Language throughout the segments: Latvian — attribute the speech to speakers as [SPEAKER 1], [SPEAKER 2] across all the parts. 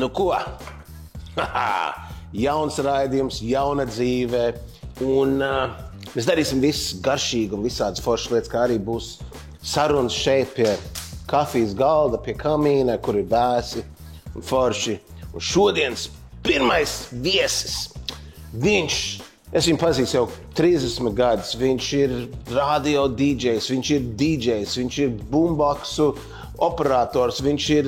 [SPEAKER 1] Nu ko? Jauns raidījums, jauna dzīve. Un mēs darīsim visu garšīgi un visādas foršas lietas, kā arī būs sarunas šeit pie kafijas galda, pie kamīna, kur ir vēsi un forši. Un šodienas pirmais viesis. Es viņu pazīstu jau 30 gadus. Viņš ir radio DJs, viņš ir DJs, viņš ir boomboxu operators, viņš ir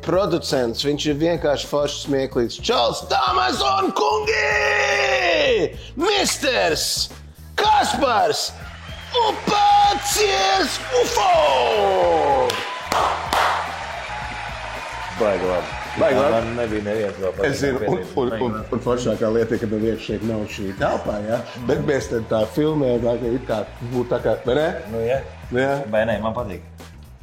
[SPEAKER 1] producents, viņš ir vienkārši foršs smieklīgs. Čals, dāmas un kungi! Misters Kaspars Upacies Ufo! Baigi labi.
[SPEAKER 2] Man nebija neviens vēl par
[SPEAKER 1] Es zinu, un foršākā lieta, ka neviens šeit nav šī telpā, ja? Bet mēs tā filmējam, ka būtu tā kā, vai ne?
[SPEAKER 2] Nu, jā.
[SPEAKER 1] Jā.
[SPEAKER 2] Vai ne, man patīk.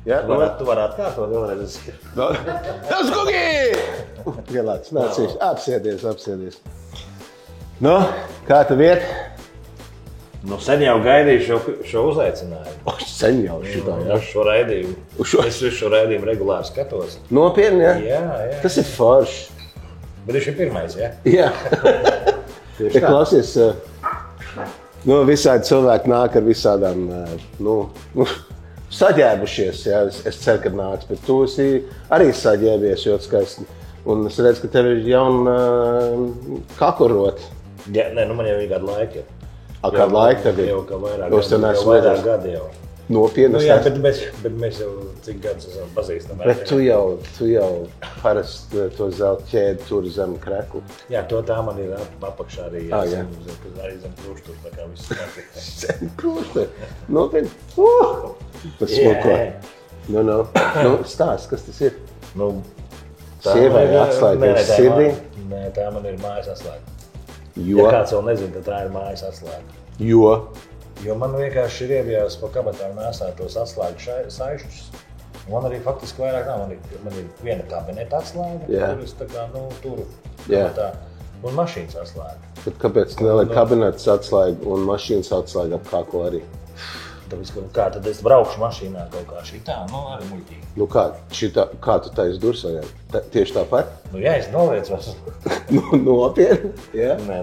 [SPEAKER 1] Ja?
[SPEAKER 2] Tu varētu atkārtot vēlreiz.
[SPEAKER 1] Tas kungi! Pielāc, nācies, apsēdies. Nu, kā tu viet?
[SPEAKER 2] Nu, sen jau gaidīju šo uzaicinājumu.
[SPEAKER 1] Sen jau šitā, ja?
[SPEAKER 2] Uz šo raidījumu. Es uz šo raidījumu regulāri skatos.
[SPEAKER 1] Nopietni, ja?
[SPEAKER 2] Jā.
[SPEAKER 1] Tas ir forši.
[SPEAKER 2] Bet viņš ir pirmais, ja?
[SPEAKER 1] Jā. Ja klausies, visādi cilvēki nāk ar visādām, saģēbušies, ja? Es ceru, ka nāks, bet tu esi arī saģēbies ļoti skaisti. Un es redzu, ka tev ir jauna kakurot.
[SPEAKER 2] Jā, man jau ir kādu laiku.
[SPEAKER 1] Kādu laiku tev ir?
[SPEAKER 2] Jau kā vairāk gadi jau.
[SPEAKER 1] Nopietni.
[SPEAKER 2] Nu, jā, bet mēs jau cik gadus esam pazīstami.
[SPEAKER 1] Bet tu jau parasti to zelta ķēdi tur zem kreklu.
[SPEAKER 2] Jā, tā man ir apakšā arī.
[SPEAKER 1] Jā.
[SPEAKER 2] Arī zem kruštur, tā kā viss notiek.
[SPEAKER 1] Zem kruštur? Nopietni? Tas smuko. Nu, stāst, kas tas ir? Sievai atslēga ir sirdī?
[SPEAKER 2] Nē, tā man ir mājas atslēga.
[SPEAKER 1] Jo?
[SPEAKER 2] Ja kāds vēl nezina, tad tā ir mājas atslēga. Jo man vienkārši ir iebijās pa kabatām nesāt tos atslēgu saišķus. Man arī faktiski vairāk nav. Man ir viena kabineta atslēga, kur es tā kā, turu kabatā, un mašīnas atslēga.
[SPEAKER 1] Bet kāpēc neliek kabinetas atslēga un mašīnas atslēga ap kaklu arī?
[SPEAKER 2] Tāpēc, kā tad es braukšu mašīnā kaut kā šitā, arī muļķīgi.
[SPEAKER 1] Kā tu taisi durs vai? Tieši tāpat?
[SPEAKER 2] Jā, es noliec vēl.
[SPEAKER 1] Nopietni? Jā?
[SPEAKER 2] Nē.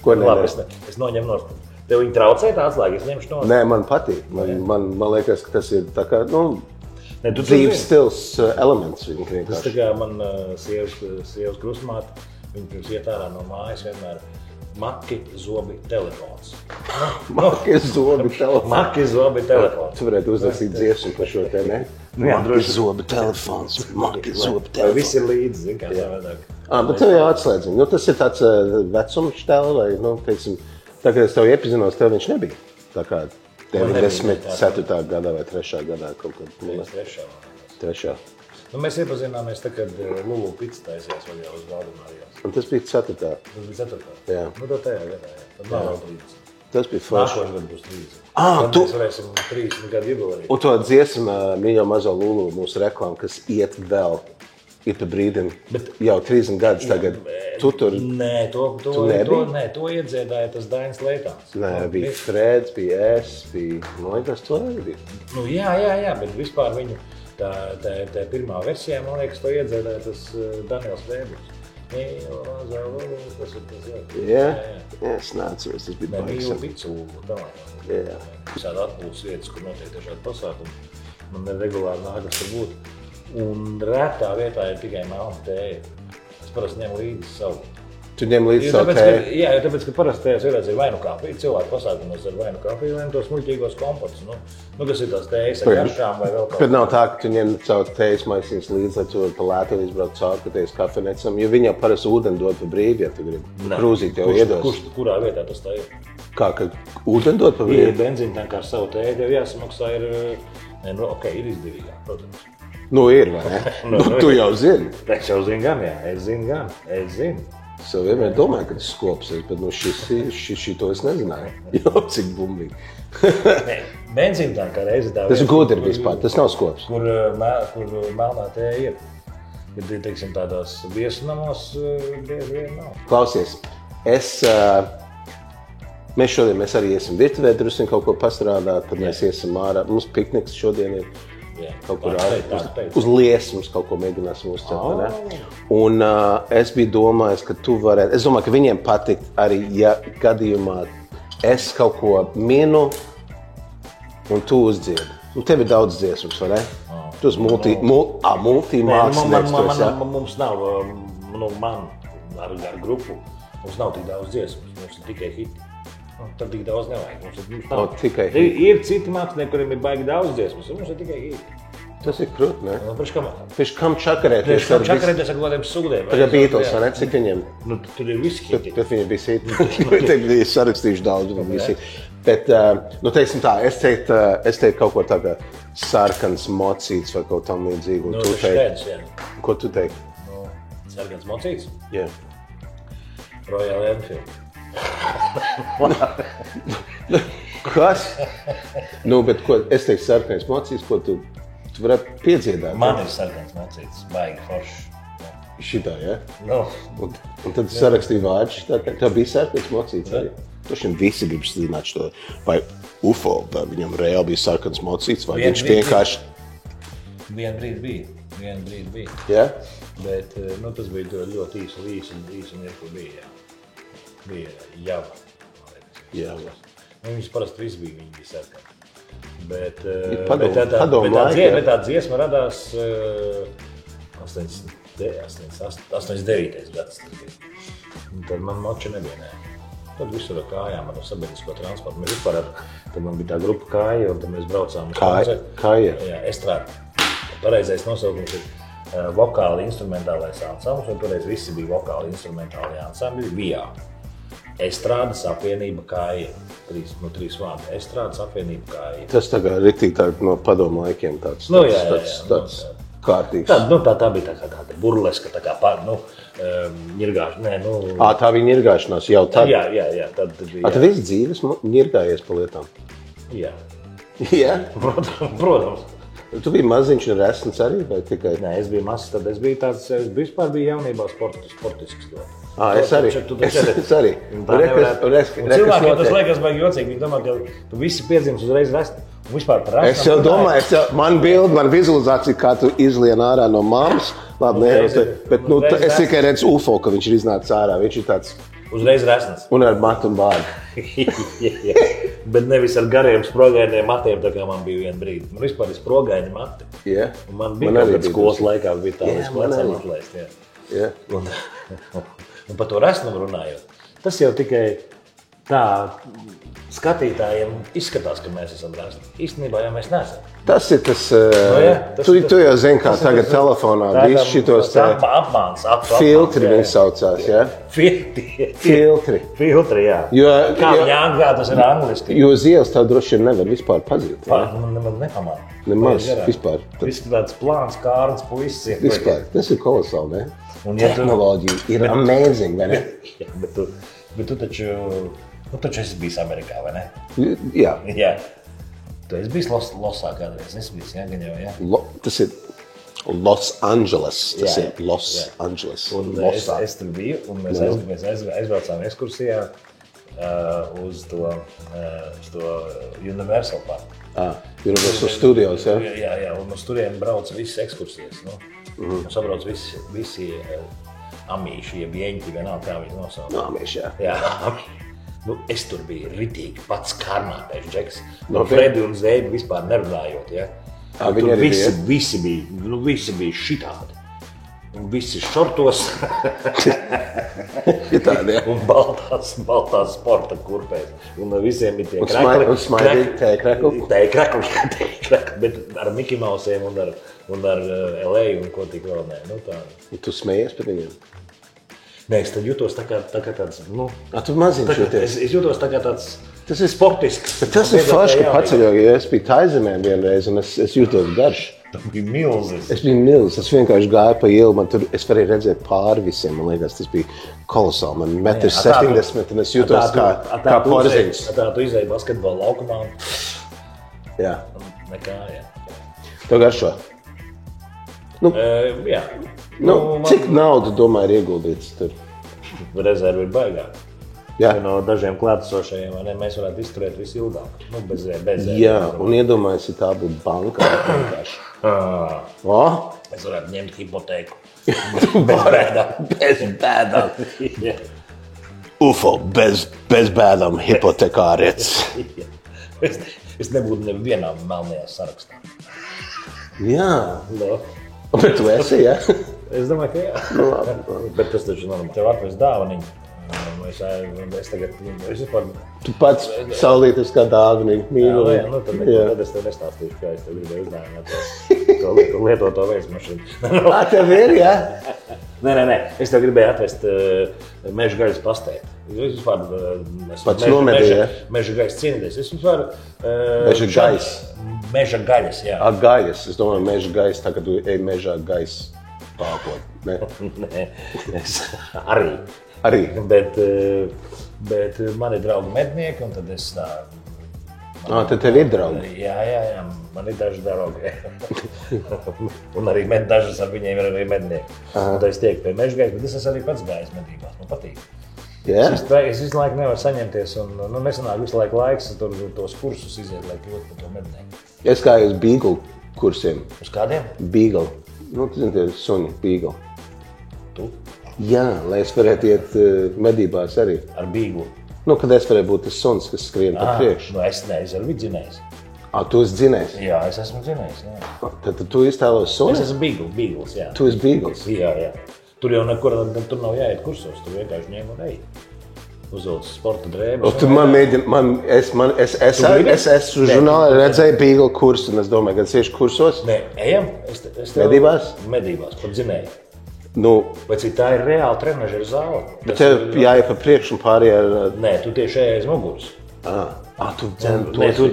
[SPEAKER 1] Ko nē?
[SPEAKER 2] Labi, es noņemu nost. Tev viņi traucē tā atslēga, es ņemšu nost?
[SPEAKER 1] Nē, man patīk. Man liekas, ka tas ir tā kā, dzīves stils elements.
[SPEAKER 2] Tas tā kā man sievas krustmāte, viņa pirms iet ārā no mājas vienmēr maki, zobi, telefons.
[SPEAKER 1] Maki, zobi, telefons. Tu varētu uzlasīt dziesmu par šo te, ne? Maki, zobi, telefons. Maki, zobi, telefons.
[SPEAKER 2] Viss ir līdzi, zin kā savādāk.
[SPEAKER 1] Bet tev jau atslēdz. Tas ir tāds vecums štēl vai, teiksim, tā kā es tev iepazinos, tev viņš nebija. Tā kā 94. gadā vai 3. gadā kaut kad.
[SPEAKER 2] Mēs
[SPEAKER 1] 3.
[SPEAKER 2] Mēs iepazināmies tā, kad Lulu Pits taisījās vēl jau uz Valdemārijās.
[SPEAKER 1] Un tas bija 4.
[SPEAKER 2] Tas bija 4.
[SPEAKER 1] Jā.
[SPEAKER 2] Tā tajā gadā, jā. Tad nav vēl 30.
[SPEAKER 1] Tas bija forši.
[SPEAKER 2] Nākošais gadu būs 30. Tad mēs varēsim 30 gadu jubileju.
[SPEAKER 1] Un to dziesmu Mīļo mazo Lulu mūsu reklāmu, kas iet vēl, ir pa brīdim, jau 30 gadus tagad. Tu tur...
[SPEAKER 2] Nē, to iedziedāja tas Dainis Leitāns.
[SPEAKER 1] Nē, bija Freds, bija es, man liekas, to arī bija.
[SPEAKER 2] Jā, bet vispār viņu tā pirmā versijā, man liekas, to iedziedāja tas Daniels Vēburs. Mīļo mazo Lulu, tas ir tas,
[SPEAKER 1] jā. Jā, es neatceros, tas bija
[SPEAKER 2] baigs. Mīļo Picu Lulu,
[SPEAKER 1] jā.
[SPEAKER 2] Visādi atpūtas vietas, kur notiek dažādi pasākumi. Man regulāri nākas tur būt. Un retā vietā ir tikai melna tēja. Es parasti ņemu līdzi savu.
[SPEAKER 1] Tu ņem līdzi savu tēju?
[SPEAKER 2] Jā, tāpēc, ka parasti tajās vietās ir vai nu kafija, cilvēku pasākumos ar vai nu kafiju, vai nu tos muļķīgos kompotus. Kas ir tās tējas ar garšām vai vēl kaut.
[SPEAKER 1] Bet nav tā, ka tu ņem savu tējas maisiņus līdzi, lai tu pa lētu izbraukt cauri, ka tejas kafejnecam, jo viņi jau parasti ūdeni dod pa brīvi, ja tu gribi. Krūzīt jau iedos.
[SPEAKER 2] Kurā vietā tas tā ir?
[SPEAKER 1] Kā, ka ūdeni dod pa brīvi?
[SPEAKER 2] Ja benzīntankā ar savu tēju, tev jāsamaksā ir izdevīgāk, protams.
[SPEAKER 1] Ir, vai ne? Tu jau zini.
[SPEAKER 2] Es jau zinu gan, jā. Es zinu.
[SPEAKER 1] Es jau vienmēr domāju, ka tas skops ir, bet šito es nezināju. Jo, cik bumbīgi.
[SPEAKER 2] Benzīntankā reizi tā.
[SPEAKER 1] Tas ir gudri vispār, tas nav skops.
[SPEAKER 2] Kur melnā tēja ir. Bet, teiksim, tādās viesunamos bieži vien nav.
[SPEAKER 1] Klausies, mēs arī iesim virtuvē, drusku kaut ko pastrādāt, tad mēs iesim ārā. Mums pikniks šodien ir. kaut kur uz liesmas kaut ko mēģināsim uzcelt. Ne? Un es biju domājis, ka tu varētu, es domāju, ka viņiem patikt arī, ja gadījumā es kaut ko minu un tu uzdziedi. Un tev ir daudz dziesmas, vai ne? Tu esi multimākslinieks.
[SPEAKER 2] Mums nav, man ar grupu, mums nav tik daudz dziesmas, mums ir tikai hiti. Tad tik daudz nevajag. Ir citi mākslinieki, kuriem ir baigi daudz dziesmas, un mums ir tikai hiti.
[SPEAKER 1] Tas ir krūt, ne?
[SPEAKER 2] Priekš
[SPEAKER 1] kam čakarēties?
[SPEAKER 2] Priekš kam čakarēties ar kādiem sūdiem?
[SPEAKER 1] Tagad Beatles, vai ne? Cik viņiem?
[SPEAKER 2] Tur ir visi hiti.
[SPEAKER 1] Tad viņi bija hiti. Tad viņi sarakstījuši daudz, un visi. Bet, teiksim tā, es teiktu kaut ko tā kā sarkans mocīts vai kaut tam līdzīgu.
[SPEAKER 2] Tas skaidrs, jā.
[SPEAKER 1] Ko tu teiktu?
[SPEAKER 2] Sarkans mocīts?
[SPEAKER 1] Jā.
[SPEAKER 2] Royal Enfield.
[SPEAKER 1] Kas? Bet ko, es teiktu sarkans mocīts, ko tu varētu piedziedāt?
[SPEAKER 2] Man ir sarkans mocīts, baigi foršs.
[SPEAKER 1] Šitā, ja? Un tad sarakstīja vārdu šitā, tā bija sarkans mocīts arī. Tošiem visi grib zināt šo, vai UFO, vai viņam reāli bija sarkans mocīts, vai viņš vienkārši...
[SPEAKER 2] Vienu brīdi bija.
[SPEAKER 1] Jā? Bet,
[SPEAKER 2] tas bija ļoti īsi un mirku bija, jā. Bija java.
[SPEAKER 1] Java.
[SPEAKER 2] Viņas parasti visi viņi bija sarkani. Bet tā dziesma radās 89. gads. Tad man moči nebija, nē. Tad visur ar kājām, ar sabiedrisko transportu. Mēs vispār tad man bija tā grupa Kāja, un tad mēs braucām uz koncertu.
[SPEAKER 1] Kāja?
[SPEAKER 2] Jā, estrāde. Pareizais nosaukums ir vokāli instrumentālais ansamblis, un toreiz visi bija vokāli instrumentāli ansambļi, VIA. Estrādes apvienība Kāja. Trīs vārdi. Estrādes apvienība Kāja.
[SPEAKER 1] Tas tagad ritīgi tā no padomu laikiem tāds kārtīgs.
[SPEAKER 2] Tā bija tā kā tāda burleska, tā kā ņirgāšanās.
[SPEAKER 1] Tā bija ņirgāšanās jau tad?
[SPEAKER 2] Jā. Tad bija.
[SPEAKER 1] Tu visu dzīves ņirgājies pa lietām?
[SPEAKER 2] Jā.
[SPEAKER 1] Jā?
[SPEAKER 2] Protams.
[SPEAKER 1] Tu biji maziņš un resns arī, vai tikai?
[SPEAKER 2] Nē, es biju mazs, tad es biju tāds, es vispār biju jaunībā sportisks ļoti.
[SPEAKER 1] Es arī.
[SPEAKER 2] Cilvēkiem tas liekas baigi jocīgi, viņi domā, ka tu visi piedzīmes uzreiz resni.
[SPEAKER 1] Es jau domāju, man vizualizācija, kā tu izlien ārā no mammas, labi, bet es tikai redzu UFO, ka viņš ir iznācis ārā, viņš ir tāds...
[SPEAKER 2] Uzreiz resns.
[SPEAKER 1] Un ar matu un bārdu.
[SPEAKER 2] Bet nevis ar gariem sprogainiem matiem, tā kā man bija vienu brīdi. Man vispār ir sprogaiņi mati.
[SPEAKER 1] Yeah.
[SPEAKER 2] Un man bija kaut kad skolas laikā bija tā līdz plecām atlaist.
[SPEAKER 1] Yeah.
[SPEAKER 2] Un par to resnumu runājot. Tas jau tikai tā skatītājiem izskatās, ka mēs esam resni. Īstenībā jau mēs neesam.
[SPEAKER 1] Tas ir tas, tu jau zini, kā tagad telefonā visu šitos filtri viņi saucās, jā?
[SPEAKER 2] Filtri, jā. Kā viņi angļā, tas ir angliski.
[SPEAKER 1] Jo uz ielas tev droši vien nevar vispār pazīt, jā?
[SPEAKER 2] Man nepamāra.
[SPEAKER 1] Nemaz, vispār.
[SPEAKER 2] Viss tāds plāns, kārds, puisis.
[SPEAKER 1] Vispār, tas ir kolosāli, ne? Tehnoloģija ir amazing, vai ne?
[SPEAKER 2] Bet tu taču esi bijis Amerikā, vai ne?
[SPEAKER 1] Jā.
[SPEAKER 2] Jā. Tu esi bijis Losā kādreiz, esi bijis, jā, gan jau, jā?
[SPEAKER 1] Tas ir Los Angeles, tas ir Los Angeles.
[SPEAKER 2] Un es tur biju, un mēs aizbraucām ekskursijā uz to Universal Park.
[SPEAKER 1] Universal Studios, jā?
[SPEAKER 2] Jā, un uz turien brauc visas ekskursijas, un sabrauc visi amīši, jeb jeņķi, vienalga, kā viņi nosauc.
[SPEAKER 1] Amīši, jā.
[SPEAKER 2] Jā, amīši. Es tur biju ritīgi pats karnātais džeks. Fredi un Zēdi vispār nerunājot, ja? Tur visi bija šitādi. Un visi šortos.
[SPEAKER 1] Šitādi, jā.
[SPEAKER 2] Un baltās sporta kurpēs. Un visiem ir tie krekli.
[SPEAKER 1] Un smaidīgi tēkrekli.
[SPEAKER 2] Tēkrekli, bet ar Mickey Mousiem un ar LA un ko tik vēl nē.
[SPEAKER 1] Tu smējies par viņiem?
[SPEAKER 2] Nē, es tad jūtos tā kā tāds,
[SPEAKER 1] Tu maziņš jūties?
[SPEAKER 2] Es jūtos tā kā tāds
[SPEAKER 1] tas ir
[SPEAKER 2] sportisks.
[SPEAKER 1] Bet tas ir forši, ka paceļoju, jo es biju Taizemē vienreiz un es jūtos garš.
[SPEAKER 2] Tas bija milzis.
[SPEAKER 1] Es biju milzis, es vienkārši gāju pa ielu, es varēju redzēt pāri visiem, man liekas, tas bija kolosāli. Man 1,70 m un es jūtos kā porziņš.
[SPEAKER 2] Tā tu izēji basketbola laukumā.
[SPEAKER 1] Jā.
[SPEAKER 2] Nekā, jā.
[SPEAKER 1] Tev garšo?
[SPEAKER 2] Jā.
[SPEAKER 1] Cik naudu, domāju, ir ieguldīts tur?
[SPEAKER 2] Rezervi ir baigā. no dažiem klātesošajiem, vai ne, mēs varētu izturēt visu ilgāk. Nu, bez
[SPEAKER 1] Jā, un iedomājies, ja tā būtu banka.
[SPEAKER 2] Mēs varētu ņemt hipotēku. Bez bēdām.
[SPEAKER 1] Bez bēdām. UFO, bez bēdām hipotekārietis.
[SPEAKER 2] Es nebūtu nevienā melnajā sarakstā.
[SPEAKER 1] Jā.
[SPEAKER 2] No.
[SPEAKER 1] Bet tu esi, jā?
[SPEAKER 2] Es domāju, ka jā.
[SPEAKER 1] Nu, labi.
[SPEAKER 2] Bet tas taču normāli. Tev atvest dāvaniņu. Es tagad...
[SPEAKER 1] Tu pats saulīties kā dāvaniņu mīlu.
[SPEAKER 2] Jā, nu tad es tev nestāstīšu, kā es tev gribēju uzdāvināt to lietoto veismašīnu.
[SPEAKER 1] Tev ir, jā?
[SPEAKER 2] Nē. Es tev gribēju atvest meža gaļas pastēti.
[SPEAKER 1] Pats nomedīja, jā?
[SPEAKER 2] Meža gaļas cīnīties. Es vispār...
[SPEAKER 1] Meža gaļas.
[SPEAKER 2] Meža gaļas, jā.
[SPEAKER 1] Gaļas. Es domāju, meža gaļas, tā kā tu ej mežā gaļas pāpot. Nē, arī. Bet man ir draugi mednieki, un tad es tā... Tad tev ir draugi?
[SPEAKER 2] Jā, man ir daži draugi. Un arī dažas ar viņiem ir arī mednieki. Un tad es tieku pie meža gaļas, bet es esmu arī pats gājis medībās. Man patīk.
[SPEAKER 1] Yeah.
[SPEAKER 2] Es visu laiku nevaru saņemties, un nesanāk visu laiku laiks tos kursus iziet, lai kļūtu par to mednieku.
[SPEAKER 1] Es gāju uz Beagle kursiem.
[SPEAKER 2] Uz kādiem?
[SPEAKER 1] Beagle. Nu, tu zini, tie suņi, Beagle.
[SPEAKER 2] Tu?
[SPEAKER 1] Jā, lai es varētu iet medībās arī.
[SPEAKER 2] Ar Beagle?
[SPEAKER 1] Nu, kad es varētu būt tas suns, kas skrien pa priekšu.
[SPEAKER 2] Nu, es neesmu arī dzinējis.
[SPEAKER 1] Tu esi dzinējis?
[SPEAKER 2] Jā, es esmu dzinējis, jā.
[SPEAKER 1] Tad tu iztēlos suni?
[SPEAKER 2] Es esmu Beagles, jā.
[SPEAKER 1] Tu esi Beagles?
[SPEAKER 2] Jā. Tur jau nekur, tur nav jāiet kursos, tur vienkārši ņem un ej. Uzvilc sporta drēbes.
[SPEAKER 1] Tu man mēģini, es esmu žurnālā redzēju Beagle kursu, un es domāju, kad sieši kursos?
[SPEAKER 2] Nē, ejam.
[SPEAKER 1] Medībās?
[SPEAKER 2] Medībās, pat dzinēju.
[SPEAKER 1] Nu.
[SPEAKER 2] Vai cik tā ir reāla trenažera zāle?
[SPEAKER 1] Bet tev jāiet pa priekšu un pārējā ar...
[SPEAKER 2] Nē, tu tieši ej aiz muguras.
[SPEAKER 1] Tu dzen tos.
[SPEAKER 2] Nē, tu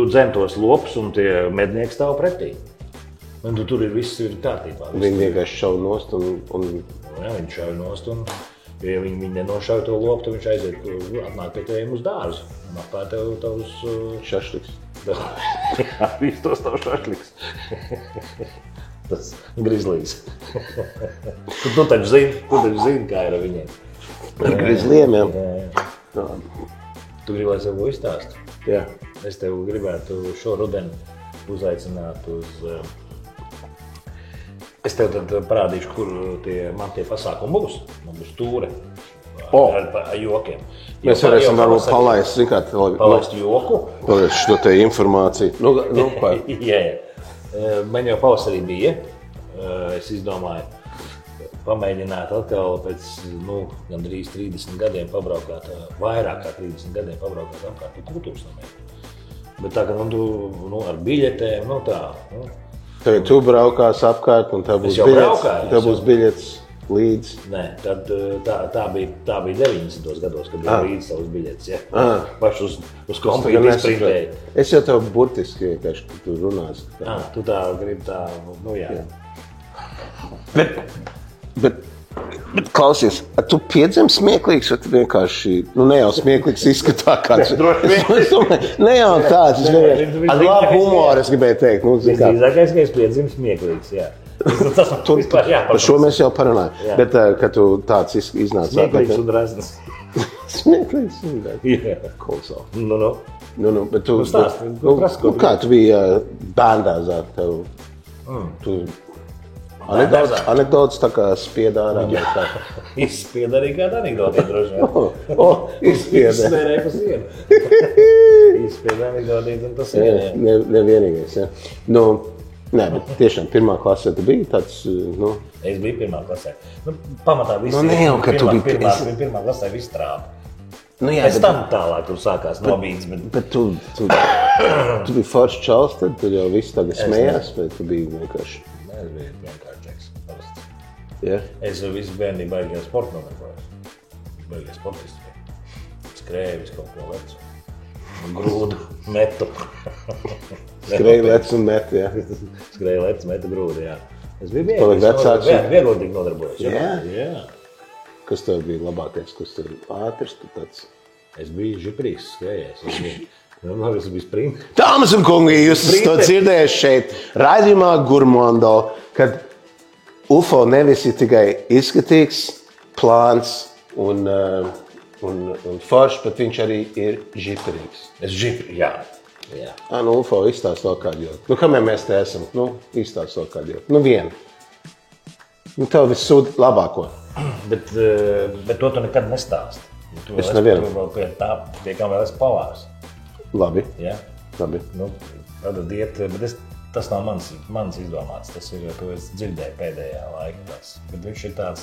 [SPEAKER 2] dzen tos lopus, un tie mednieki stāv pretī. Un tur ir viss ir kārtībā.
[SPEAKER 1] Viņi vienkārši šauj nost un...
[SPEAKER 2] Jā, viņi šauj nost un... Ja viņi nenošauj to lopu, tad viņš aiziet, atnāk pie teviem uz dārzu un apēr tev tavus...
[SPEAKER 1] Šašliks.
[SPEAKER 2] Jā, viss tos tavu šašliks. Tas grizlīs. Tu taču zini, kā ir ar viņiem.
[SPEAKER 1] Ar grizliem, jā.
[SPEAKER 2] Tu gribi, lai es tev ko izstāstu?
[SPEAKER 1] Jā.
[SPEAKER 2] Es tev gribētu šo rudeni uzaicināt uz... Es tev tad parādīšu, kur man tie pasākumi būs. Man būs tūre ar jokiem.
[SPEAKER 1] Mēs varēsim varbūt palaist, zin kā...
[SPEAKER 2] Palaist joku.
[SPEAKER 1] Palaist šo te informāciju. Nu, kā?
[SPEAKER 2] Jā. Man jau pavasarī bija. Es izdomāju pamēģināt atkal pēc, gandrīz 30 gadiem pabraukāt, vairāk kā 30 gadiem pabraukāt apkārt pa kultūras namiem. Bet tā, ka ar biļetēm, tā...
[SPEAKER 1] Tagad tu braukās apkārt un tev būs biļets līdz?
[SPEAKER 2] Nē, tad tā bija 90. gados, kad bija līdz savus biļetes, ja? Paši uz kompīti izprintēji.
[SPEAKER 1] Es jau tev burtiski vienkārši, ka tu runāsi.
[SPEAKER 2] Tu tā gribi tā, jā.
[SPEAKER 1] Bet klausies, tu piedzem smieklīgs, vai tu vienkārši, ne jau smieklīgs izskatā kāds. Ne jau tāds, ar labu humoru es gribēju teikt.
[SPEAKER 2] Visdrīzākais, ka es piedzim smieklīgs, jā.
[SPEAKER 1] Par šo mēs jau parunājam, bet kad tu tāds iznāc.
[SPEAKER 2] Smieklīgs un raznas.
[SPEAKER 1] Smieklīgs un raznas.
[SPEAKER 2] Jā.
[SPEAKER 1] Kolosāli. Bet tu, kā tu biji bērndārzā tev? Anekdotas tā kā spiedārā.
[SPEAKER 2] Izspied arī kāda anekdotī droši vien. Izspērēja pa sienu. Izspied anekdotīt un pa sienu.
[SPEAKER 1] Nevienīgais, jā. Nē, bet tiešām pirmā klasē tu biji tāds,
[SPEAKER 2] Es biju pirmā klasē. Pamatā visi.
[SPEAKER 1] Ne jau, ka tu biji
[SPEAKER 2] pirmā klasē visi trāpi.
[SPEAKER 1] Pēc
[SPEAKER 2] tam tālāk tur sākās nobīdes.
[SPEAKER 1] Bet tu biji foršs čals, tad tu jau visi tagad smējās, vai tu biji vienkārši?
[SPEAKER 2] Es biju vienkārši džeks.
[SPEAKER 1] Jā?
[SPEAKER 2] Es visu bērnību baigajā sporta nodarbojos. Baigajā sportisti bija. Skrēju visu kaut ko lecu. Grūdu, metu.
[SPEAKER 1] Skrēju, lecu un metu, jā.
[SPEAKER 2] Skrēju, lecu, metu, grūdu, jā. Es biju vieglotīgi nodarbojos. Jā.
[SPEAKER 1] Kas tev bija labākais, kas tev ātrs, tu tāds?
[SPEAKER 2] Es biju žiprīgs skrējies. Es biju sprint.
[SPEAKER 1] Dāmas un kungi, jūs esat to dzirdējuši šeit raidījumā Gurmando, kad UFO nevis ir tikai izskatīgs, plāns un un foršs, bet viņš arī ir žiperīgs.
[SPEAKER 2] Jā.
[SPEAKER 1] Nu, Ufo, izstāst vēl kādu joku. Nu, kamēr mēs te esam? Nu, izstāst vēl kādu joku. Nu, vienu. Nu, tev viss sūd labāko.
[SPEAKER 2] Bet to tu nekad nestāsti.
[SPEAKER 1] Es nevienu.
[SPEAKER 2] Tu vēl pie kā vēl esi pavārs.
[SPEAKER 1] Labi.
[SPEAKER 2] Jā?
[SPEAKER 1] Labi.
[SPEAKER 2] Nu, tad iet, bet tas nav mans izdomāts. Tas ir, to es dzirdēju pēdējā laika. Tas. Bet viņš ir tāds,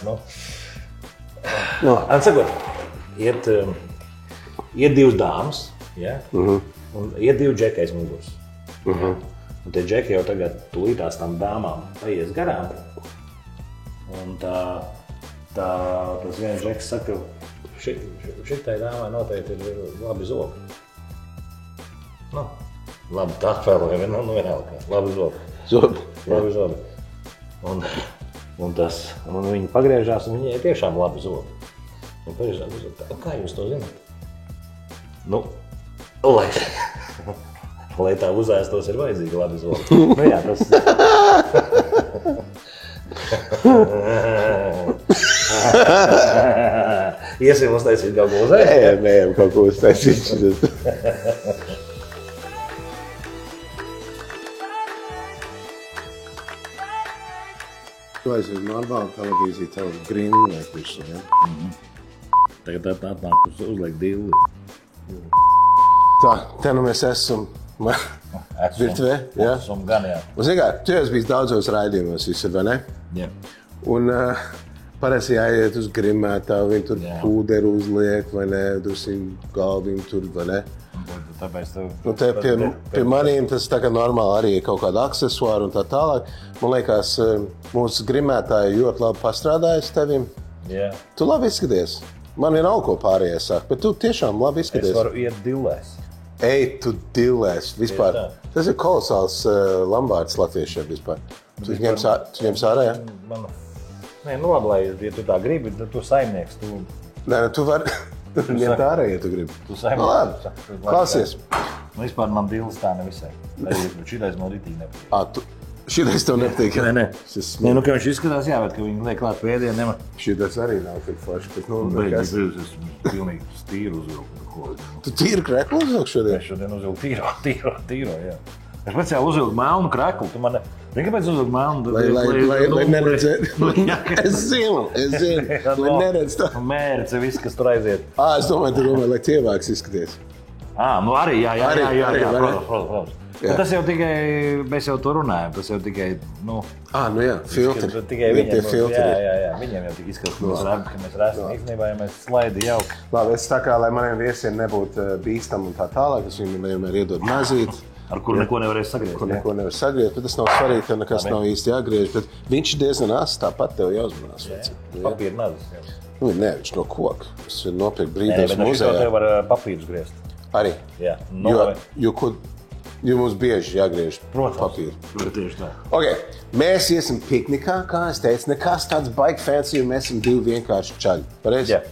[SPEAKER 2] Atsakot, iet divas dāmas, ja? Un iet divi džeki aiz muguras. Ja? Un tie džeki jau tagad tūlītās tam dāmām paies garām. Un tas viens džeks saka, šitai dāmai noteikti ir labi zobi. Labi, tā vēl vienalga. Labi zobi. Labi zobi. Un viņi pagriežās, un viņai ir tiešām labi zobi. Un pagriežās, kā jūs to zināt? Nu, lai tā uzēstos ir vajadzīgi labi zobi. Nu jā, tas... Iesim uztaisīt kaut ko uzēst?
[SPEAKER 1] Ejam kaut ko uztaisīt. Tu aizvien normāli televīziju tev grīnu liek visu, ja?
[SPEAKER 2] Tagad atnāk uzliek dilli.
[SPEAKER 1] Tā, te nu mēs esam virtuvē, ja?
[SPEAKER 2] Esam gan, jā.
[SPEAKER 1] Un zini kā, tu jau esi bijis daudzos raidījumos visur, vai ne?
[SPEAKER 2] Jā.
[SPEAKER 1] Un parasti jāiet uz grimētāju, viņi tur pūderu uzliek, vai ne? Dusiņu galdiņu tur, vai ne?
[SPEAKER 2] Tāpēc tev...
[SPEAKER 1] Nu, te pie manīm tas tā kā normāli arī ir kaut kāda aksesuāra un tā tālāk. Man liekas, mūsu grimētāji ļoti labi pastrādājas tevim.
[SPEAKER 2] Jā.
[SPEAKER 1] Tu labi izskaties. Man vienalga, ko pārējie saka, bet tu tiešām labi izskaties.
[SPEAKER 2] Es varu iet dillēs.
[SPEAKER 1] Ej, tu dillēs vispār. Tas ir kolosāls lambārds latviešiem vispār. Tu ņems ārā, jā?
[SPEAKER 2] Nē, labi, lai, ja tu tā gribi, tad tu saimnieks, tu...
[SPEAKER 1] Nē, tu vari ņemt ārā, ja tu gribi.
[SPEAKER 2] Tu saimnieks.
[SPEAKER 1] Labi, klausies.
[SPEAKER 2] Vispār man dilles tā nevisai. Šitais man ritīgi nepatīk.
[SPEAKER 1] Šitais tev nepatīk, jā?
[SPEAKER 2] Nē. Nu, ka viņš izskatās, jā, bet ka viņi liek klāt pēdienu, nemaz.
[SPEAKER 1] Šitais arī nav tik forši, bet
[SPEAKER 2] Es pilnīgi tīru uzvilku.
[SPEAKER 1] Tu tīru kreklu uzvilku šodien?
[SPEAKER 2] Es šodien uzvilku tīro, jā. Es speciāli uzvilku melnu kreklu. Tu man... Zini, kāpēc uzvilku melnu?
[SPEAKER 1] Lai neredzētu. Es zinu. Lai neredz tā.
[SPEAKER 2] Mērce, viss, kas tur aiziet.
[SPEAKER 1] Es domāju, lai tievāks izskaties.
[SPEAKER 2] Nu arī, jā,
[SPEAKER 1] Protams.
[SPEAKER 2] Tas jau tikai, mēs jau to runājam, tas jau tikai,
[SPEAKER 1] nu jā, filtri.
[SPEAKER 2] Tikai viņiem, jā, viņiem jau tik izskatās, ka mēs rēsam īstenībā, ja mēs slaidi jauki.
[SPEAKER 1] Labi, es tā kā, lai maniem viesiem nebūtu bīstam un tā tālāk, es viņiem vienmēr iedod mazīt.
[SPEAKER 2] Ar kuru neko nevarēs sagriezt.
[SPEAKER 1] Neko nevar sagriezt, bet tas nav svarīgi, ka nekas nav īsti jāgriež, bet viņš ir diezgan ās, tāpat tev jāuzmanās.
[SPEAKER 2] Papīra nazas, jā.
[SPEAKER 1] Nē, viņš no koka. Tas ir nopirkt brīdās muzejā.
[SPEAKER 2] Nē, bet tev var papīrus griezt.
[SPEAKER 1] Arī?
[SPEAKER 2] Jā.
[SPEAKER 1] Jo mums bieži jāgriež papīru.
[SPEAKER 2] Tieši tā.
[SPEAKER 1] Okay. Mēs iesim piknikā, kā es teicu, nekas tāds baigi fancy, jo mēs esam divi vienkārši čaļi. Pareizi?
[SPEAKER 2] Jā.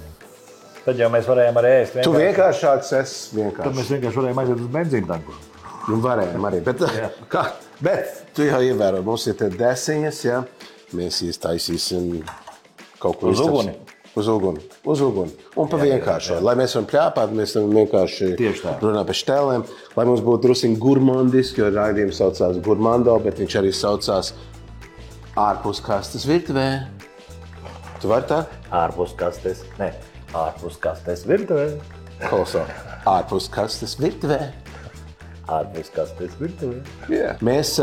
[SPEAKER 2] Tad jau mēs varējām arī ēst vienkārši.
[SPEAKER 1] Tu vienkāršāks, es vienkārši.
[SPEAKER 2] Tad mēs vienkārši varējām aiziet uz benzīnu tanku.
[SPEAKER 1] Nu, varējām arī, bet tu jau ievēro, mums ir te desiņas, ja? Mēs iestaisīsim kaut ko
[SPEAKER 2] uz uguni.
[SPEAKER 1] Uz uguni. Un pa vienkāršo. Lai mēs varam pļāpāt, mēs varam vienkārši runāt par štēlēm. Lai mums būtu drusiņi gurmandiski, jo raidījums saucās Gurmando, bet viņš arī saucās ārpus kastes virtuvē. Tu vari tā?
[SPEAKER 2] Ārpus kastes virtuvē.
[SPEAKER 1] Kolosāli. Ārpus kastes virtuvē.
[SPEAKER 2] Ārpus kastes virtuvē.
[SPEAKER 1] Yeah. Mēs,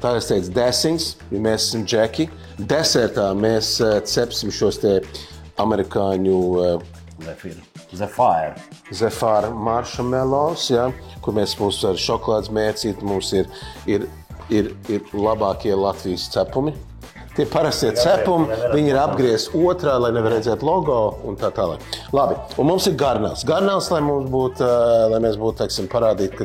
[SPEAKER 1] tā es teicu, desiņas, jo mēs esam džeki. Desertā mēs cepsim šos te amerikāņu Zephyr marshmallows, ja, kur mums ar šokolādes mērcīt, mums ir labākie Latvijas cepumi. Tie parastie cepumi, viņi ir apgriezti otrā, lai nevar redzēt logo un tā tālāk. Labi, un mums ir garnāls. Garnāls, lai mēs būtu, teiksim, parādīt, ka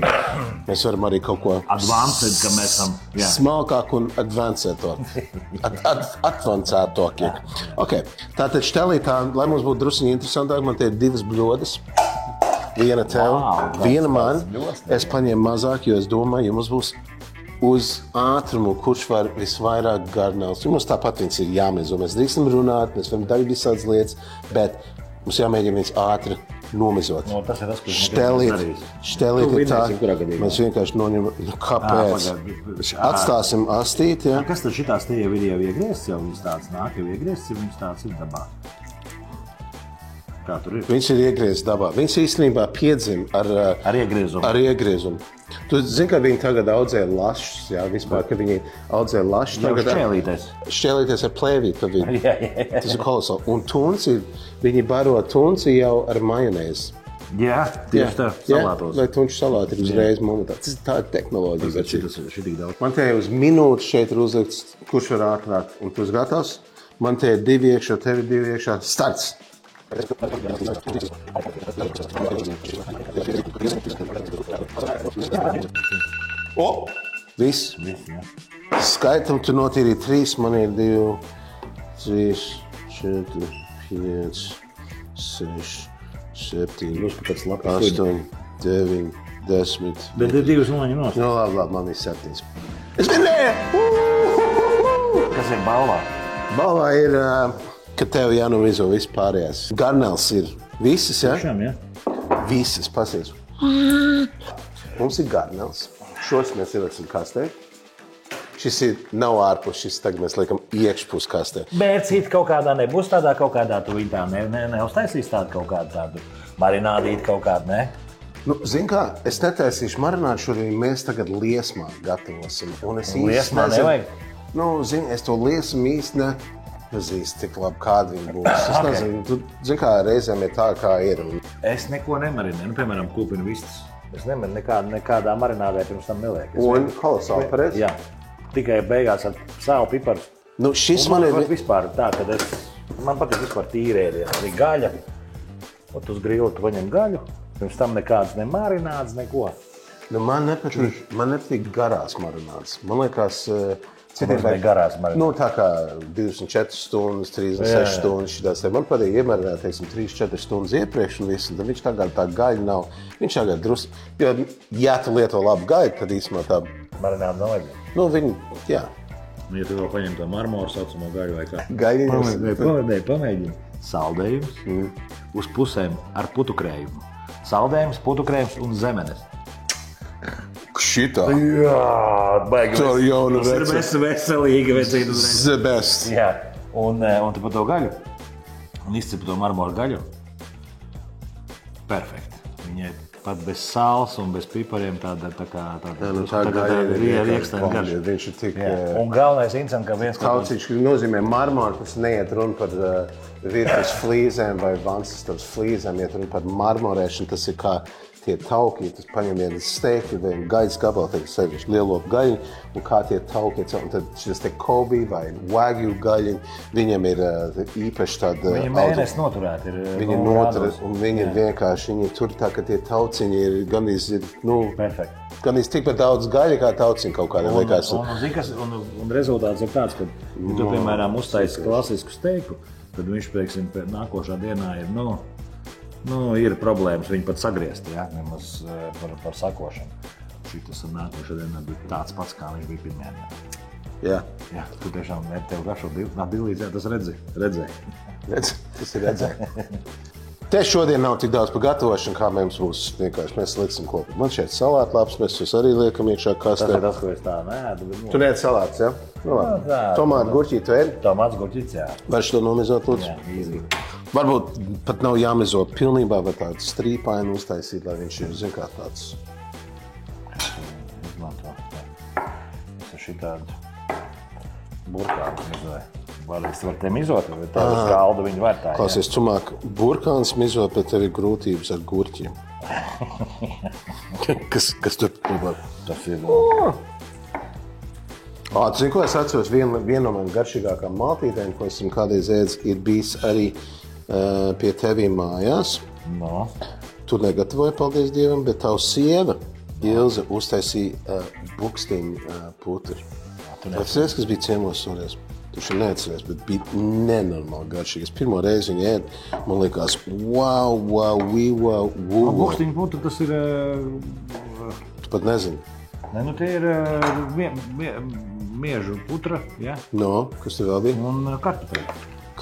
[SPEAKER 1] mēs varam arī kaut ko
[SPEAKER 2] advanced, ka mēs esam, jā.
[SPEAKER 1] Smalkāk un advancētāk. Okay. Tātad štelī tā, lai mums būtu drusiņi interesantāk, man te ir divas bļodas. Viena tev, viena man. Es paņēmu mazāk, jo es domāju, ja mums būs uz ātrumu, kurš var visvairāk garnāls. Mums tāpat viņas ir jāmezo. Mēs drīkstam runāt, mēs varam darīt visādas lietas, bet Mums jāmēģina viņas ātri nomizot.
[SPEAKER 2] No, tas ir tas, ko
[SPEAKER 1] štelīt ir tā, mēs vienkārši noņemam, kāpēc. Atstāsim astīt, ja.
[SPEAKER 2] Kas tad šitās tie jau ir iegriezts, jau viņas tāds nāk, jau iegriezts, ja viņas tāds ir dabā? Kā tur ir?
[SPEAKER 1] Viņas ir iegriezts dabā. Viņas īstenībā piedzim ar iegriezumu. Tu zini, ka viņi tagad audzē lašus, jā, vispār, ka viņi audzē lašus.
[SPEAKER 2] Jau šķēlīties.
[SPEAKER 1] Šķēlīties ar plēvīti. Tas ir kolosāli. Un tunci, viņi baro tunci jau ar majonēzi.
[SPEAKER 2] Jā, tieši tā, salātos.
[SPEAKER 1] Vai tunču salāti ir uzreiz momentā. Tas ir tāda tehnoloģija.
[SPEAKER 2] Tas ir šitik daudz.
[SPEAKER 1] Man te uz minūti šeit ir uzlikts, kurš var ātrāk. Un tu esi gatavs? Man te ir 2 iekšā, tev ir 2 iekšā. Starts! O! Viss. Skaitam, tu notīrīji 3, man ir 2, 3, 4, 5, 6, 7, 8, 9, 10.
[SPEAKER 2] Bet ir 2 noņi nost.
[SPEAKER 1] Nu, labi, man ir 7. Es vinnēju!
[SPEAKER 2] Kas ir balvā?
[SPEAKER 1] Balvā ir, ka tev jānomizo viss pārējās. Garnels ir visas, ja?
[SPEAKER 2] Tiešām, ja?
[SPEAKER 1] Visas, pasies. Mums ir garnels. Šos mēs ieliksim kastē. Šis nav ārpus, šis tagad mēs liekam iekšpus kastē.
[SPEAKER 2] Bērcīt kaut kādā nebūs tādā kaut kādā, tu viņi tā neuztaisīs tādu kaut kādu tādu marinādīt kaut kādu, ne?
[SPEAKER 1] Nu, zin kā, es netaisīšu marinādu šodien, mēs tagad liesmā gatavosim. Un es
[SPEAKER 2] liesmā nevajag?
[SPEAKER 1] Nu, zin, es to liesmu īsti nepazīstu, cik labi kāda viņa būs. Es nezinu, tu zin kā, reizēm ir tā, kā ir.
[SPEAKER 2] Es neko nemarinu, piemēram, kūpinu vistas. Es nemarinu nekādā marinādē pirms tam nelieku.
[SPEAKER 1] Un kolosāli pareizi?
[SPEAKER 2] Jā, tikai beigās ar sāli, piparus.
[SPEAKER 1] Nu, šis man ir...
[SPEAKER 2] Vispār tā, kad man patīk vispār tīri ēdienu, arī gaļa. Un uz grilu tu paņem gaļu, pirms tam nekāds ne marināds, neko.
[SPEAKER 1] Nu, man nepatīk garās marināds. Man liekas...
[SPEAKER 2] Citiem vajag garās marināt.
[SPEAKER 1] Nu, tā kā 24 stundas, 36 stundas šitās. Man patīk iemarināt, teiksim, 3-4 stundas iepriekš un viss. Tad viņš tagad tā gaļa nav. Viņš tagad drusku... Jo, ja tu lieto labu gaļu, tad īsumā tā...
[SPEAKER 2] Marināt nav vajag.
[SPEAKER 1] Nu, viņi, jā.
[SPEAKER 2] Ja tu vēl paņem to marmoru saucamo gaļu vai kā?
[SPEAKER 1] Gaļiņas.
[SPEAKER 2] Pamēģini. Saldējums uz pusēm ar putukrējumu. Saldējums, putukrējums un zemenes.
[SPEAKER 1] Šitā.
[SPEAKER 2] Jā, baigi.
[SPEAKER 1] Tā jauna recepte.
[SPEAKER 2] Tas ir veselīgi vecīt uzreiz.
[SPEAKER 1] The best.
[SPEAKER 2] Jā, un tu pa to gaļu, un izcepi to marmoru gaļu. Perfekti. Viņai pat bez sāls un bez pipariem tāda riekstēna gaļa.
[SPEAKER 1] Viņš ir tik...
[SPEAKER 2] Un galvenais incent, ka viens
[SPEAKER 1] Kauciņš nozīmē marmoru, tas neiet runa par virtuves flīzēm vai vansistabas flīzēm, iet runa par marmorēšanu, tas ir kā tie tauki, tas paņem vienu steiki vai gaļas gabalu, tagad sevišķi lielopu gaļu, un kā tie tauki, un tad šis te Kobe vai Wagyu gaļi, viņam ir īpaši tāda...
[SPEAKER 2] Viņi mēnesi noturēti ir.
[SPEAKER 1] Viņi noturēt, un viņi vienkārši, viņi tur tā, ka tie tauciņi ir gandrīz, nu... Perfekti. Gandrīz tikpat daudz gaļa, kā tauciņi kaut kādā liekas.
[SPEAKER 2] Un rezultāts ir tāds, ka, ja tu, piemēram, uztaisi klasisku steiku, tad viņš, pieksim, nākošā dienā ir, ir problēmas viņu pat sagriezt, ja, nemaz par sakošanu. Šitas ar nākošā dienā bija tāds pats, kā viņš bija pirmajā dienā.
[SPEAKER 1] Jā.
[SPEAKER 2] Jā, tu tiešām tev garšo bilīdz, jā, tas redzēja.
[SPEAKER 1] Tas ir redzēja. Te šodien nav tik daudz par gatavošanu, kā mums būs vienkārši. Mēs liksim kopā. Man šeit salātlaps, mēs jūs arī liekam iekšā kastē.
[SPEAKER 2] Tas ir tas, ko es tā neēdu.
[SPEAKER 1] Tu neēd salāts, jā? Nu, labi. Tomātu gurķīt tu ēd?
[SPEAKER 2] Tomāts gurķīts, jā.
[SPEAKER 1] Varš to nomizot, lūdzu?
[SPEAKER 2] Jā, īzī.
[SPEAKER 1] Varbūt pat nav jāmizo pilnībā, bet tādu strīpainu uztaisīt, lai viņš ir, zin kā tāds.
[SPEAKER 2] Izmanto. Es ar šitādu burkānu mizoju. Es varu te mizot, bet tā uz galda viņi var tā.
[SPEAKER 1] Klausies, tumāk burkāns mizot, bet tev ir grūtības ar gurķiem. Kas tur probāk?
[SPEAKER 2] Tas ir...
[SPEAKER 1] Tu zini, ko es atceros, viena no man garšīgākām maltītēm, ko esam kādreiz ēdis, ir bijis arī pie tevīm mājās.
[SPEAKER 2] No.
[SPEAKER 1] Tu negatavoji, paldies Dievam, bet tavu sieva, Ilze, uztaisīja bukstīņu putri. Atceries, kas bija ciemos šodien? Tu šeit neatceries, bet bija nenormāli garšīgi. Es pirmo reizi viņu ēdu, man liekas, wow.
[SPEAKER 2] Bukstīņu putri tas ir...
[SPEAKER 1] Tu pat nezini.
[SPEAKER 2] Ne, tie ir miežu putra, ja?
[SPEAKER 1] No, kas tev vēl bija?
[SPEAKER 2] Un kartupeļi.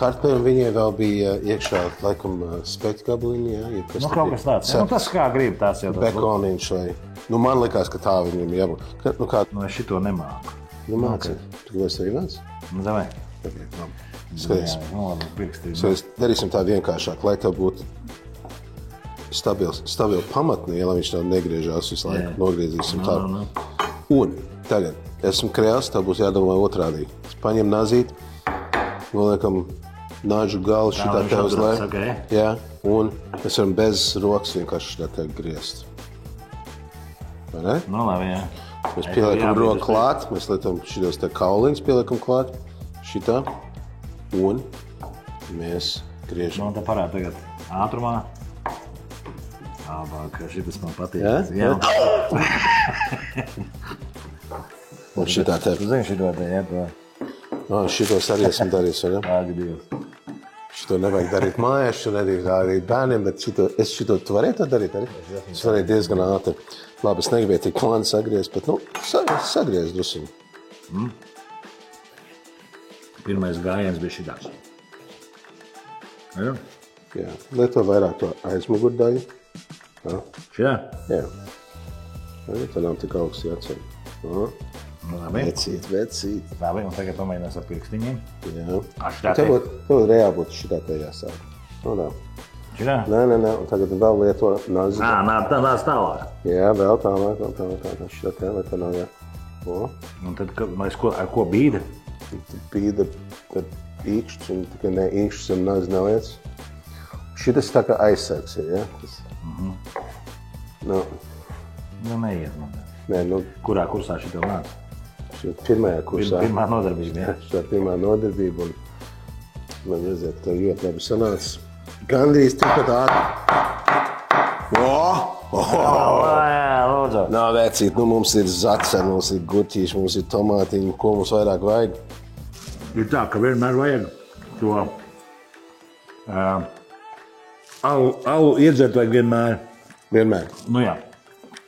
[SPEAKER 1] kartupēm viņai vēl bija iekšā, laikam, speķu gabaliņi, jā?
[SPEAKER 2] Nu, kaut kas tāds. Nu, tas kā grib, tās jau tas.
[SPEAKER 1] Bekoniņš vai... Nu, man likās, ka tā viņam jābūt. Nu, kā...
[SPEAKER 2] Nu, es šito nemāku.
[SPEAKER 1] Nu, māci. Tu gribēsi arī māci?
[SPEAKER 2] Nu, davai.
[SPEAKER 1] Okay, labi. Skaties.
[SPEAKER 2] Nu, labi, pirkstīt.
[SPEAKER 1] Skaties, darīsim tā vienkāršāk, lai tev būtu stabili pamatni, ja lai viņš tev negriežās visu laiku. Nogriezīsim tā. Un tagad esmu krēls, tev būs jādomā otrādī. Es paņem nazīt, noliekam nāžu galu šitā tev uz leju.
[SPEAKER 2] Okay.
[SPEAKER 1] Jā, un mēs varam bez rokas vienkārši šitā tev griezt. Vai ne?
[SPEAKER 2] Nu, labi, jā.
[SPEAKER 1] Mēs pieliekam roku klāt, mēs lietam šitos te kauliņus pieliekam klāt, šitā, un mēs griežam.
[SPEAKER 2] Man te parāda tagad ātrumā. Labāk, šitas man patīk.
[SPEAKER 1] Jā?
[SPEAKER 2] Jā.
[SPEAKER 1] Un šitā te.
[SPEAKER 2] Tu zini šito te, jā?
[SPEAKER 1] Šitos arī esmu darījis, vai ne?
[SPEAKER 2] Āgi Dievs.
[SPEAKER 1] Šito nevajag darīt mājās, šo nedrīkst darīt bērniem, bet šito tu varēji to darīt arī? Es varēju diezgan ātri. Labi, es negribēju tik plāni sagriezt, bet, nu, sagriezt drusiņu.
[SPEAKER 2] Pirmais gājiens bija šitāks. Jā?
[SPEAKER 1] Jā, lieto vairāk to aizmugur daļu.
[SPEAKER 2] Šitā?
[SPEAKER 1] Jā. Tā nav tik augsts jāceļ.
[SPEAKER 2] Labi.
[SPEAKER 1] Vecīt.
[SPEAKER 2] Labi, un tagad pamēģinās ar pirkstiņiem.
[SPEAKER 1] Jā.
[SPEAKER 2] Šitā
[SPEAKER 1] Tev būtu jābūt šitā te jāsāk. Nu, tā.
[SPEAKER 2] Šitā?
[SPEAKER 1] Nē, un tagad vēl lieto nazi.
[SPEAKER 2] Tādās tālāk.
[SPEAKER 1] Jā, vēl tālāk. Šitā te, lai tā nav jā.
[SPEAKER 2] Un tad, ar ko bīda?
[SPEAKER 1] Bīda ar īkšķus, un tikai ne īkšķus un nazi neliec. Šitas tā kā aizsargs ir, jā? Nu,
[SPEAKER 2] neiet man.
[SPEAKER 1] Nē, nu.
[SPEAKER 2] Kurā kursā šitā nāca?
[SPEAKER 1] Pirmajā kursā.
[SPEAKER 2] Pirmā nodarbība, jā?
[SPEAKER 1] Šitā pirmā nodarbība, un man redzēt, ka ļoti labi sanāca. Gandrīz tikpat ātri.
[SPEAKER 2] Jā, lūdzu.
[SPEAKER 1] Nā, vecīt, nu mums ir zaceri, mums ir gurķīši, mums ir tomātiņi, ko mums vairāk vajag?
[SPEAKER 2] Ir tā, ka vienmēr vajag to alu iedzert vajag vienmēr.
[SPEAKER 1] Vienmēr.
[SPEAKER 2] Nu jā.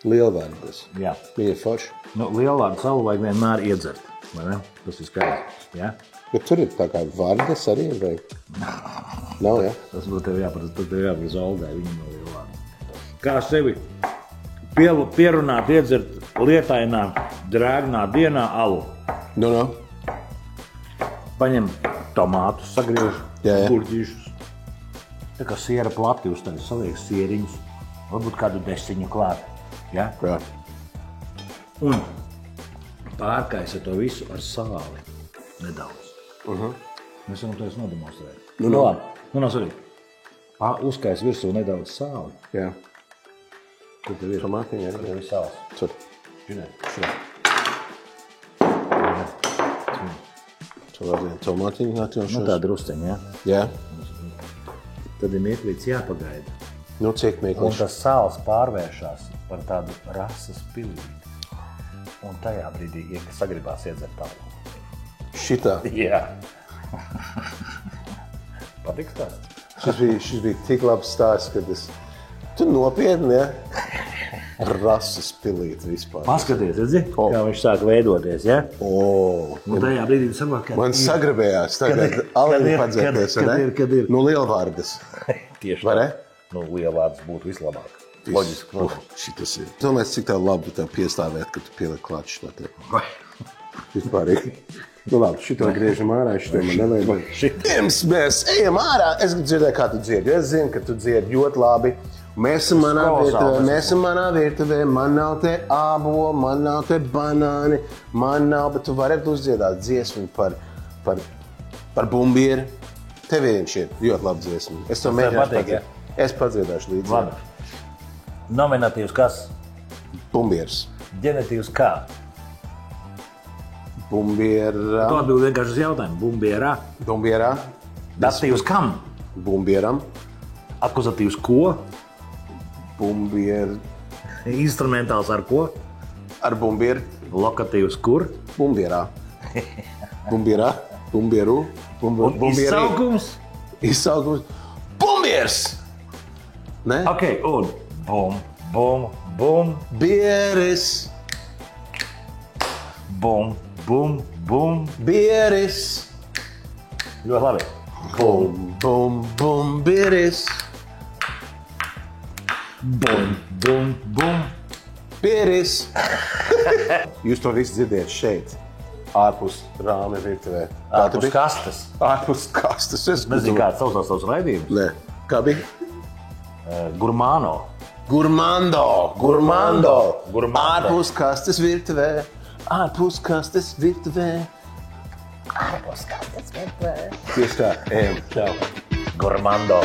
[SPEAKER 1] Lielvārdas.
[SPEAKER 2] Jā.
[SPEAKER 1] Viņa ir forši.
[SPEAKER 2] Nu, lielvārdu salu vajag vienmēr iedzert, vai ne? Tas ir skaidrs, jā?
[SPEAKER 1] Bet tur ir tā kā vārdas arī, vai? Nav, jā?
[SPEAKER 2] Tas būtu tev jāprast Olgai, viņa no lielvārdu. Kā sevi pierunāt, iedzert lietainā, drēgnā dienā alu?
[SPEAKER 1] Nu.
[SPEAKER 2] Paņem tomātus, sagriež,
[SPEAKER 1] Jā.
[SPEAKER 2] gurķīšus. Tā kā siera plati uztaļ, saliek sieriņus, varbūt kādu desiņu klāt. Ja?
[SPEAKER 1] Jā.
[SPEAKER 2] Un pārkaisa to visu ar sāli nedaudz. Mēs varam to nodemonstrēt. Nu, labi. Nu, svarīgi. Uzkaisa virsū nedaudz sāli.
[SPEAKER 1] Jā.
[SPEAKER 2] Kur tev ir?
[SPEAKER 1] Tomātiņi arī.
[SPEAKER 2] Kur tev ir sāls?
[SPEAKER 1] Tur.
[SPEAKER 2] Šinē.
[SPEAKER 1] Tur vēl viena tomātiņa atjaušos.
[SPEAKER 2] Nu, tā drusceņa, ja?
[SPEAKER 1] Jā.
[SPEAKER 2] Tad ir mirklīts jāpagaida.
[SPEAKER 1] Nu, cik
[SPEAKER 2] Un
[SPEAKER 1] mīkliši.
[SPEAKER 2] tas sāls pārvēršās par tādu rasas pilīti. Un tajā brīdī sagribās iedzert tālu.
[SPEAKER 1] Šitā.
[SPEAKER 2] Jā. Patiks tā?
[SPEAKER 1] Šis bija tik labs stāsts, kad es... Tu nopietni, ja? Rasas pilīti vispār.
[SPEAKER 2] Paskaties, redzi, kā viņš sāk veidoties, ja? Un tajā brīdī saprot, ka...
[SPEAKER 1] Man sagribējās tagad aliņu padzēties, ne?
[SPEAKER 2] Kad ir.
[SPEAKER 1] Nu, lielvārdas.
[SPEAKER 2] Tieši
[SPEAKER 1] Vai
[SPEAKER 2] tā.
[SPEAKER 1] ne?
[SPEAKER 2] Nu, lielvārds būtu vislabāk. Loģiski.
[SPEAKER 1] Šitas ir. Domāju, cik tev labi tev piestāvēt, kad tu pieliek klāt šitā te. Vispārīgi. Nu labi, šito griežam ārā, šito man nevajag. Pirms mēs ejam ārā, es gribu dzirdēt, kā tu dziedi. Es zinu, ka tu dziedi ļoti labi. Mēs esam manā virtuvē, man nav te ābolu, man nav te banāni, man nav, bet tu vari uzdziedāt dziesmu par bumbieru. Tev viņš ir ļoti labi dziesmu. Es to mēģināšu padziedāt. Es padziedāšu līdzi.
[SPEAKER 2] Labi. Nominatīvs kas?
[SPEAKER 1] Bumbieris.
[SPEAKER 2] Ģenitīvs kā?
[SPEAKER 1] Bumbiera.
[SPEAKER 2] To atbild vienkārši uz jautājumu. Bumbierā.
[SPEAKER 1] Bumbierā.
[SPEAKER 2] Datīvs kam?
[SPEAKER 1] Bumbieram.
[SPEAKER 2] Akuzatīvs ko?
[SPEAKER 1] Bumbier.
[SPEAKER 2] Instrumentāls ar ko?
[SPEAKER 1] Ar bumbieru.
[SPEAKER 2] Lokatīvs kur?
[SPEAKER 1] Bumbierā. Bumbierā. Bumbieru.
[SPEAKER 2] Izsaukums?
[SPEAKER 1] Izsaukums. Bumbieris! Ne?
[SPEAKER 2] Ok, un bum, bum, bum,
[SPEAKER 1] Bieris.
[SPEAKER 2] bum, bum, bum.
[SPEAKER 1] Bieris.
[SPEAKER 2] Ļoti labi.
[SPEAKER 1] Bum, bum, bum, biris.
[SPEAKER 2] Bum, bum, bum.
[SPEAKER 1] Biris. Jūs to visu dzirdējat šeit, ārpus rāmja virtuvē.
[SPEAKER 2] Ārpus kastes.
[SPEAKER 1] Ārpus kastes. Es
[SPEAKER 2] nezinu, kāds savs raidījums.
[SPEAKER 1] Nē, kā bija?
[SPEAKER 2] Gurmano.
[SPEAKER 1] Gurmando. Gurmando.
[SPEAKER 2] Gurmando.
[SPEAKER 1] Ārpus kastes virtuvē. Ārpus kastes virtuvē.
[SPEAKER 2] Ārpus kastes virtuvē.
[SPEAKER 1] Tieši tā, ejam, čau.
[SPEAKER 2] Gurmando.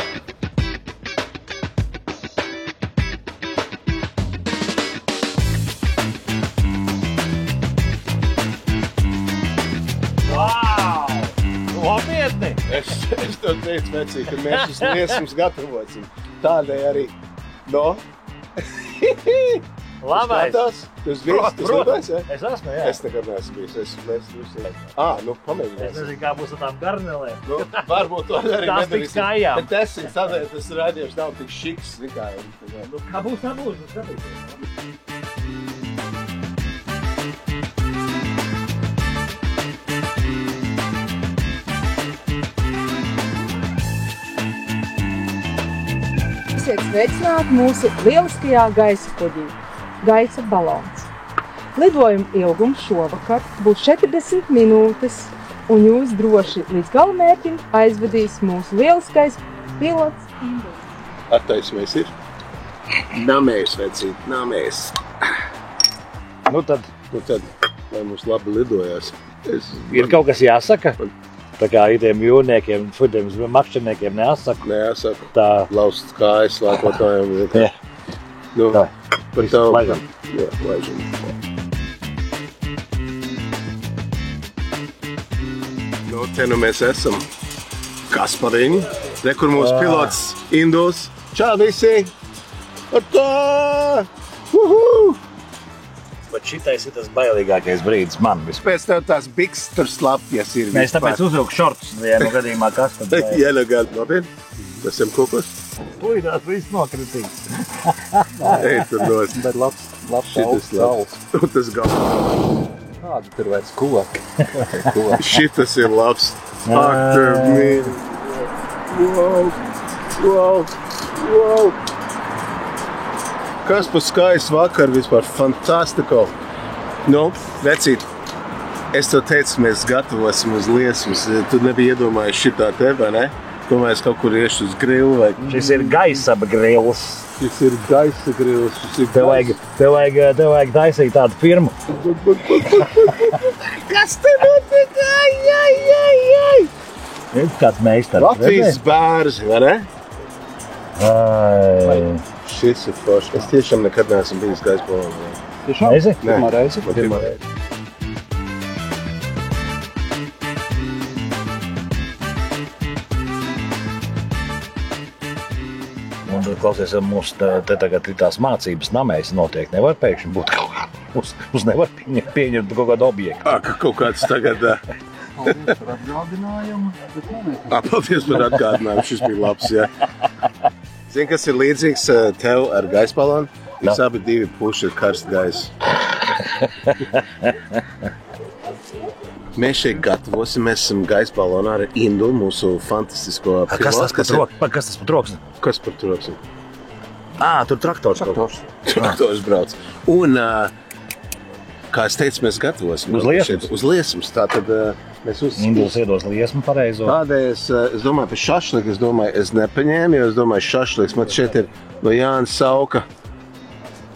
[SPEAKER 2] Nopietni!
[SPEAKER 1] Es tev teicu, vecī, ka mēs uz liesums gatavosim. Tādēļ arī. No?
[SPEAKER 2] Labais!
[SPEAKER 1] Tu esi bijis? Tu esi ja?
[SPEAKER 2] Es esmu, jā.
[SPEAKER 1] Es nekad neesmu bijis. Nu, pamēģināsim.
[SPEAKER 2] Es nezinu, kā būs ar tām garnelēm.
[SPEAKER 1] Nu, varbūt to arī
[SPEAKER 2] tās tik skājām.
[SPEAKER 1] Bet es viņu tādēļ, tas raidījums nav tik šiks.
[SPEAKER 2] Nu, kā būs, tā būs.
[SPEAKER 3] Esiet sveicināti mūsu lieliskajā gaisa kuģī – gaisa balons. Lidojuma ilgums šovakar būs 40 minūtes, un jūs droši līdz galamērķim aizvedīs mūsu lieliskais pilots Indus.
[SPEAKER 1] Attaismēs ir? Namēs, vecīt, namēs.
[SPEAKER 2] Nu tad,
[SPEAKER 1] lai mums labi lidojās.
[SPEAKER 2] ir kaut kas jāsaka. Tā kā itiem jūrniekiem, futiem makšķerniekiem neasaku.
[SPEAKER 1] Neasaku.
[SPEAKER 2] Tā.
[SPEAKER 1] Lausts kājas, lākotājiem.
[SPEAKER 2] Jā.
[SPEAKER 1] Nu,
[SPEAKER 2] Tā.
[SPEAKER 1] par tavu.
[SPEAKER 2] Laižam.
[SPEAKER 1] Jā, laižam. Nu, te nu mēs esam Kaspariņi. Re, kur mūsu pilots Indus. Čau visi! Atā! Uhu!
[SPEAKER 2] Bet šitais ir tas bailīgākais brīdis man vispār.
[SPEAKER 1] Pēc tev tās biks tur slapjas ir.
[SPEAKER 2] Mēs tāpēc uzvilku šortus, ja no gadījumā kas tad vajag.
[SPEAKER 1] Jā, no gadu. Nopietni? Mēs esam kopos?
[SPEAKER 2] Puidās viss nokritīs.
[SPEAKER 1] Ej, tur nost.
[SPEAKER 4] Bet labs
[SPEAKER 1] Šitas labs. Un tas galvs.
[SPEAKER 4] Kāda tur vairs koki?
[SPEAKER 1] Šitas ir labs. Ak, tev mīļi. Wow. Kas pa skaistu vakar vispār? Fantastiko. Nu, vecīt, es tev teicu, mēs gatavosim uz liesmas. Tu nebija iedomājies šitā te, vai ne? Ko mēs kaut kur iešu uz grilu vai...
[SPEAKER 2] Šis ir gaisa grils.
[SPEAKER 1] Šis ir gaisa grils.
[SPEAKER 2] Tev vajag taisīt tādu firmu.
[SPEAKER 1] Kas te notiek? Ai!
[SPEAKER 2] Ir kāds meistars.
[SPEAKER 1] Latvijas bērzi, vai ne?
[SPEAKER 2] Ai.
[SPEAKER 1] Šis ir forši. Es tiešām nekad neesmu bijis gaisa balonā.
[SPEAKER 4] Tiešām?
[SPEAKER 2] Reizi?
[SPEAKER 4] Pirmā reize?
[SPEAKER 1] Pirmā reize.
[SPEAKER 2] Un klausies, mums te tagad ir tās mācības namēs notiek. Nevar pēkšņi būt kaut kā. Mums nevar pieņemt kaut kādu objektu.
[SPEAKER 1] Ka kaut kāds tagad...
[SPEAKER 4] Paldies par atgādinājumu.
[SPEAKER 1] Paldies par atgādinājumu. Šis bija labs, jā. Zini, kas ir līdzīgs tev ar gaisa balonu? Jūs abi divi puši ir karsts gaisa. Mēs šeit gatavosim, mēs esam gaisa balonā ar Indu, mūsu fantastisko pilotu.
[SPEAKER 2] Kas tas par troksni?
[SPEAKER 1] Kas par troksni?
[SPEAKER 2] Tur traktors.
[SPEAKER 1] Traktors brauc. Un, kā es teicu, mēs gatavosim.
[SPEAKER 2] Uz liesmas.
[SPEAKER 1] Uz liesmas. Tātad mēs
[SPEAKER 2] Induls iedos liesmu pareizo.
[SPEAKER 1] Tādēļ es domāju par šašliku, es nepaņēmu, jo es domāju šašliks. Man šeit ir no Jāna Sauka.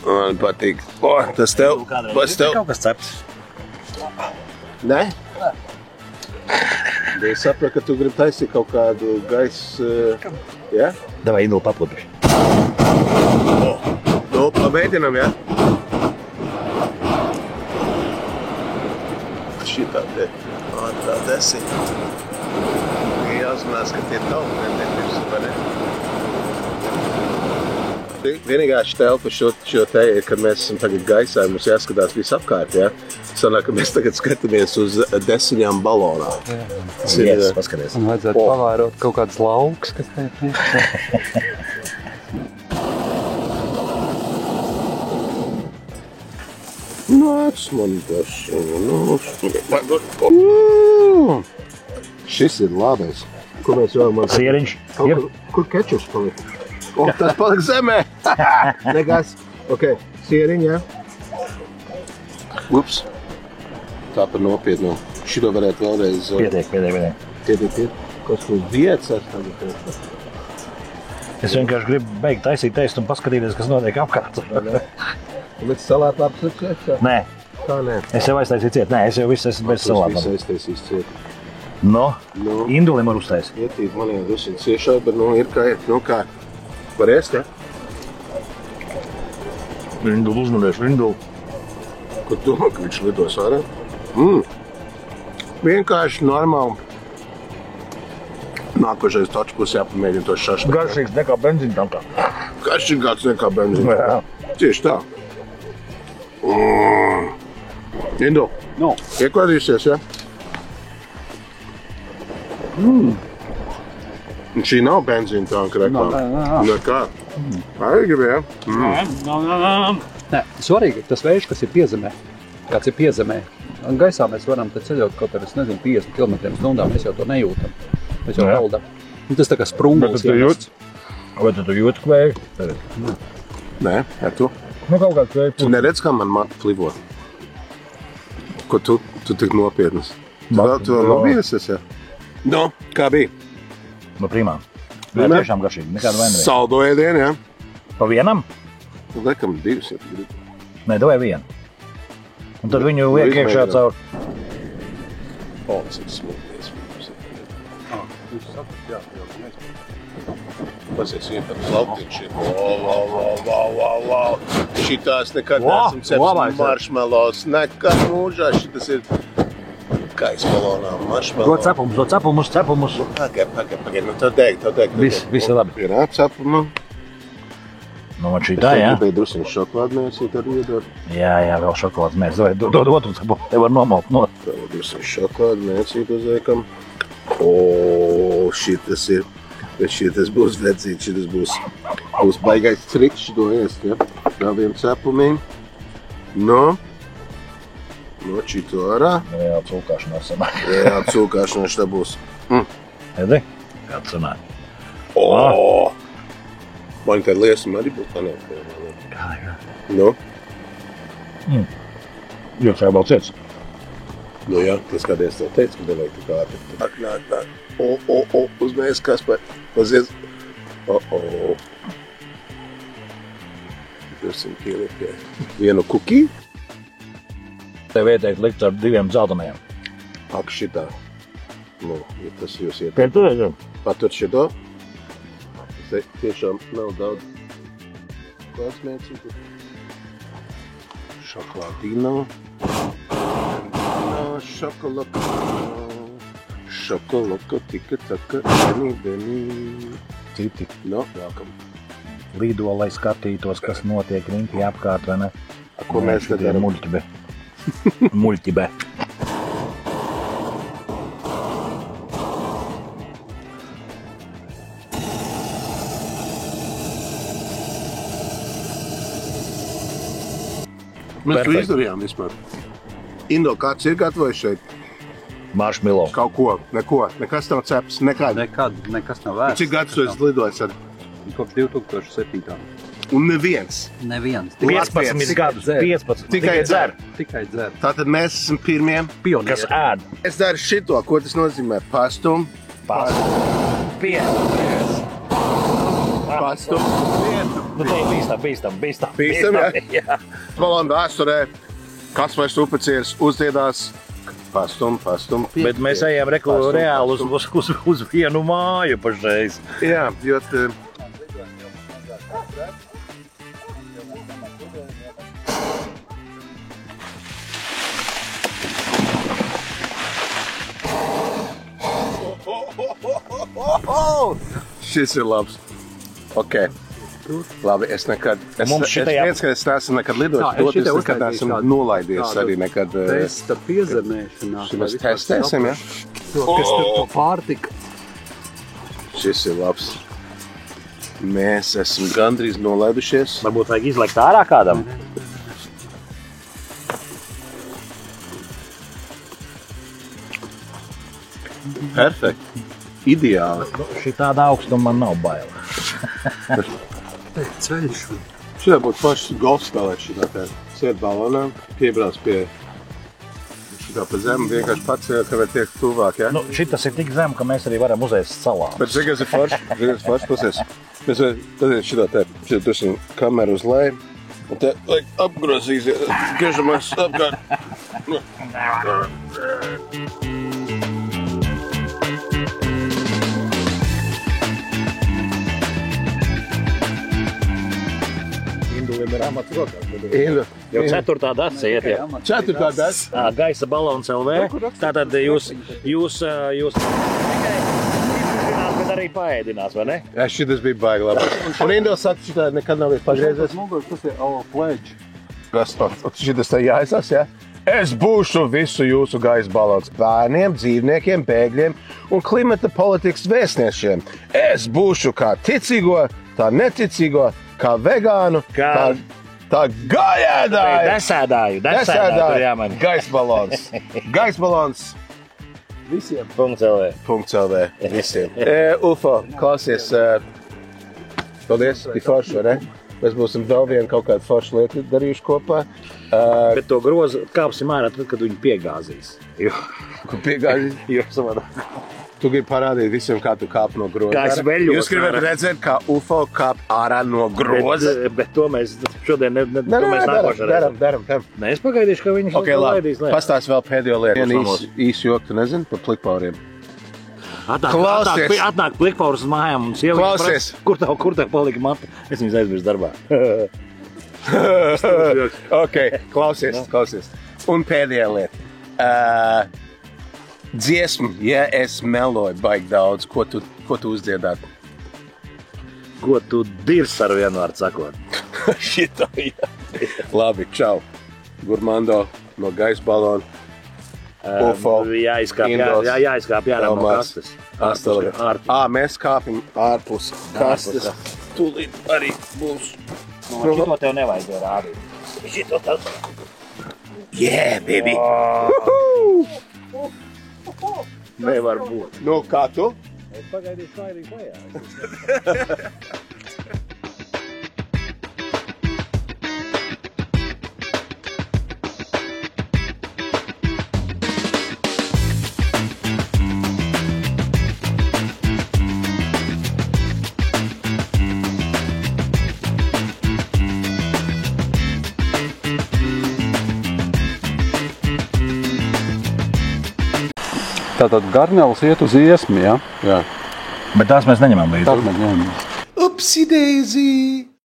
[SPEAKER 1] Man patīk. Tas tev.
[SPEAKER 2] Kaut kas cepts.
[SPEAKER 1] Ne? Es saprotu, ka tu gribi taisīt kaut kādu gaisu... Jā?
[SPEAKER 2] Davai Indulu paplūduši.
[SPEAKER 1] Nu, pamēģinam, jā? Šitā te. Tā desiņa. Jāuzmanās, ka tie tavu netirs, vai ne? Vienīgā štelpa šo te ir, kad mēs esam tagad gaisā, mums jāskatās viss apkārt, jā? Sanāk, ka mēs tagad skatāmies uz desiņām balonā.
[SPEAKER 2] Yes, paskaties.
[SPEAKER 4] Un vajadzētu pavērot kaut kādas lauks, kas te ir priekšā.
[SPEAKER 1] Nāc man dašiņa, Šis ir labais. Ko mēs vēl man...
[SPEAKER 2] Sieriņš.
[SPEAKER 1] Kur kečups palika? O, tas palika zemē. Negas. Ok, sieriņ, jā. Ups. Tā par nopietnu. Šito varētu vēlreiz...
[SPEAKER 2] Pietiek.
[SPEAKER 1] Kas tur vietas ar tagad?
[SPEAKER 2] Es vienkārši gribu beigt taisīt teistu un paskatīties, kas notiek apkārt.
[SPEAKER 1] Līdz salātlāps ir ciet?
[SPEAKER 2] Nē.
[SPEAKER 1] Kā nē?
[SPEAKER 2] Es jau aiztaisīju ciet. Nē, es jau visu esmu bez salātlāps.
[SPEAKER 1] Visu aiztaisīs ciet.
[SPEAKER 2] No, Indulim var uztaisīt.
[SPEAKER 1] Ietīt man jau dusiņ ciešā, bet ir kā iet. Kā? Var ēst, ja?
[SPEAKER 2] Indul uzmanēšu, Indul.
[SPEAKER 1] Ko domā, ka viņš lidos ārā? Vienkārši normāli. Nākošais taču būs jāpamēģina to šašliku.
[SPEAKER 2] Garšīgs nekā benzīna tam kā.
[SPEAKER 1] Garšīgāks nekā benzīna.
[SPEAKER 2] Jā.
[SPEAKER 1] Tieši tā. Indul, iekladīsies, ja? Un šī nav benzīna tanka reklāma. Nekā. Arī gribi, ja?
[SPEAKER 4] Nē, svarīgi ir tas vējš, kas ir piezemē. Kāds ir piezemē. Gaisā mēs varam te ceļot kaut ar, 50 km/h, mēs jau to nejūtam. Mēs jau valdam. Tas tā kā sprungulis.
[SPEAKER 2] Vai tu jūti kvēju?
[SPEAKER 1] Nē, tu.
[SPEAKER 2] Kaut kāds kvēju.
[SPEAKER 1] Tu neredz, kā man matu plivo? Ko tu tik nopietnas? Tu vēl nobiesies, ja? No, kā bija?
[SPEAKER 2] No primā. Jā, tiešām garšīgi. Nekāda vaina.
[SPEAKER 1] Saldo ēdienu, ja?
[SPEAKER 2] Pa vienam?
[SPEAKER 1] Lekam divas, ja tu gribi.
[SPEAKER 2] Nē, davai vienu. Un tad viņu liek iekšā caur.
[SPEAKER 1] Cik smūties. Pasies vien par lautiņš ir. Wow. Šitās nekad nesam ceps maršmelos. Nekad mūžā šitas ir kaismalonā maršmelos.
[SPEAKER 2] Do cepumus.
[SPEAKER 1] Pagaid, nu tev deg.
[SPEAKER 2] Viss ir labi.
[SPEAKER 1] Pirā cepumu.
[SPEAKER 2] Nu, man šī tā, jā?
[SPEAKER 1] Es gribēju drusiņu šokolādu mēsīt ar iedot.
[SPEAKER 2] Jā, vēl šokolādes mēs. Dod otru cepumu. Te var nomalt no.
[SPEAKER 1] Vēl drusiņu šokolādu mēsīt uzliekam. Šitas ir. Bet šitas būs vecīt, šitas būs baigais triks šito ēst, ja? Vēl vienu cepumiņu. No, šito ārā.
[SPEAKER 2] Jā, cūkāšanās sanāk.
[SPEAKER 1] Jā, cūkāšanās tā būs.
[SPEAKER 2] Edi? Kāds sanāk?
[SPEAKER 1] Man tāda liesuma arī būs panāk.
[SPEAKER 2] Jā.
[SPEAKER 1] No?
[SPEAKER 2] Iekšā vēl ciets.
[SPEAKER 1] Nu jā, tas kādreiz tev teica, ka devai tu kādi. Nāk. Uzmēs Kaspar. Pazies. Dosim pielikt pie vienu kukī.
[SPEAKER 2] Tev ieteikt likt ar 2 dzeltenajiem.
[SPEAKER 1] Ak šitā. Nu, ja tas jūs ieteikt.
[SPEAKER 2] Pēc to?
[SPEAKER 1] Patur šito. Tas tiešām nav daudz. Kāds mēcīt? Šokolādīno. Šokolaka, tika, taka, benī.
[SPEAKER 2] Citi.
[SPEAKER 1] No, nākam.
[SPEAKER 2] Lido, lai skatītos, kas notiek riņķī apkārt, vai ne?
[SPEAKER 1] Ko mēs tad daram?
[SPEAKER 2] Muļķibē.
[SPEAKER 1] Mēs to izdarījām vispār. Indo, kāds ir gatavojis šeit?
[SPEAKER 2] Maršmelo.
[SPEAKER 1] Kaut ko, nekas nav ceps, nekad.
[SPEAKER 4] Nekas nav vērts.
[SPEAKER 1] Cik gadus tu esi lidojis ar?
[SPEAKER 4] Kopš 2007.
[SPEAKER 1] Un neviens.
[SPEAKER 2] 15 gadus. 15.
[SPEAKER 1] Tikai dzer.
[SPEAKER 4] Tikai dzer.
[SPEAKER 1] Tātad mēs esam pirmie,
[SPEAKER 2] Kas ēd?
[SPEAKER 1] Es daru šito, ko tas nozīmē? Pastum. Pastum.
[SPEAKER 2] Nu, te ir bīstam.
[SPEAKER 1] Bīstam,
[SPEAKER 2] jā?
[SPEAKER 1] Valām vēsturē, kas vairs upacieris uzdiedās. Pastum.
[SPEAKER 2] Bet mēs ejam reāli uz vienu māju pašreiz.
[SPEAKER 1] Jā, jo... Šis ir labs. Ok. Labi, es nekad... Es neesmu nekad lidojis, es nekad neesmu nolaidies arī nekad...
[SPEAKER 4] Testa piezemēšanā.
[SPEAKER 1] Mēs testēsim, ja?
[SPEAKER 4] Kas tur pa pārtika?
[SPEAKER 1] Šis ir labs. Mēs esam gandrīz nolaidušies.
[SPEAKER 2] Varbūt vajag izlekt ārā kādam?
[SPEAKER 1] Perfekt. ideāli.
[SPEAKER 2] Šī tāda augstuma man nav baila.
[SPEAKER 4] Ceļš.
[SPEAKER 1] Šitā būtu pašs golf spēlēt šitā te. Sēd balonā, piebrauc pie šitā pa zemu, vienkārši pacēl, ka vēl tiek tuvāk, ja?
[SPEAKER 2] Nu, šitas ir tik zem, ka mēs arī varam uzēst salām.
[SPEAKER 1] Bet zināms, ir forši pusies. Mēs tad šitā te, šitā tusim kameru uz leju, un te, apgrozīsies, griežamies apkārt.
[SPEAKER 2] Indulim ir amats rokās.
[SPEAKER 1] Indu.
[SPEAKER 2] Jau 4. dace iet jau.
[SPEAKER 1] 4. dace.
[SPEAKER 2] Gaisa balons LV. Tātad jūs bet arī paēdinās, vai ne?
[SPEAKER 1] Jā, šitas bija baigi labi. Un Indo saka, šitā nekad nav bijis pagriezies.
[SPEAKER 4] Tas ir our pledge.
[SPEAKER 1] Kas to? Šitas te jāizsas, ja? Es būšu visu jūsu gaisa balons bērniem, dzīvniekiem, bēgļiem un klimata politikas vēstniešiem. Es būšu kā ticīgo, tā neticīgo, kā vegānu, tā gājēdāju.
[SPEAKER 2] Desēdāju, tur jāmani.
[SPEAKER 1] Gaisa balons. Gaisa balons. Visiem.
[SPEAKER 2] .lv.
[SPEAKER 1] Visiem. UFO, klausies. Paldies, bija forši, vai ne? Mēs būsim vēl vienu kaut kādu foršu lietu darījuši kopā.
[SPEAKER 2] Bet to grozu kāpsim ārā tad, kad viņi piegāzīs.
[SPEAKER 1] Kur piegāzīs?
[SPEAKER 2] Jo savādāk.
[SPEAKER 1] Tu gribi parādīt visiem, kā tu kāp no groza.
[SPEAKER 2] Kā es veļos
[SPEAKER 1] Jūs gribat redzēt, kā UFO kāp ārā no groza?
[SPEAKER 2] Bet to mēs šodien
[SPEAKER 1] Daram.
[SPEAKER 2] Nē, es pagaidīšu, ka viņi
[SPEAKER 1] Ok, labi.
[SPEAKER 2] laidīs.
[SPEAKER 1] Pastāst vēl pēdējo lietu. Vienu īsu joku, tu nezini, par plikpauriem. Klausies.
[SPEAKER 2] Atnāk plikpaurs uz mājām un sieva.
[SPEAKER 1] Klausies.
[SPEAKER 2] Kur tev palika mata? Es viņus aizmirstu darbā.
[SPEAKER 1] Ok, klausies. Un pēdējā lieta. Dziesmu, ja es meloju baigi daudz, ko tu uzdziedāt?
[SPEAKER 2] Ko tu dirs ar vienu vārdu sakot?
[SPEAKER 1] Šito, jā. Labi, čau. Gurmando no gaisa balona. UFO.
[SPEAKER 2] Jāizkāp jārā no kastes.
[SPEAKER 1] Mēs kāpim ārpus kastes. Tūlīt arī būs.
[SPEAKER 2] Šito tev nevajadzēja rādīt. Šito tev.
[SPEAKER 1] Yeah, baby.
[SPEAKER 2] Nevar būt.
[SPEAKER 1] Nu, kā tu?
[SPEAKER 2] Es pagaidīšu kā arī klajā.
[SPEAKER 4] Tātad garnēls iet uz iesmi, ja?
[SPEAKER 1] Jā.
[SPEAKER 2] Bet tās mēs neņemam līdzi.
[SPEAKER 4] Tas mēs ņemam.
[SPEAKER 1] Upsi daisy.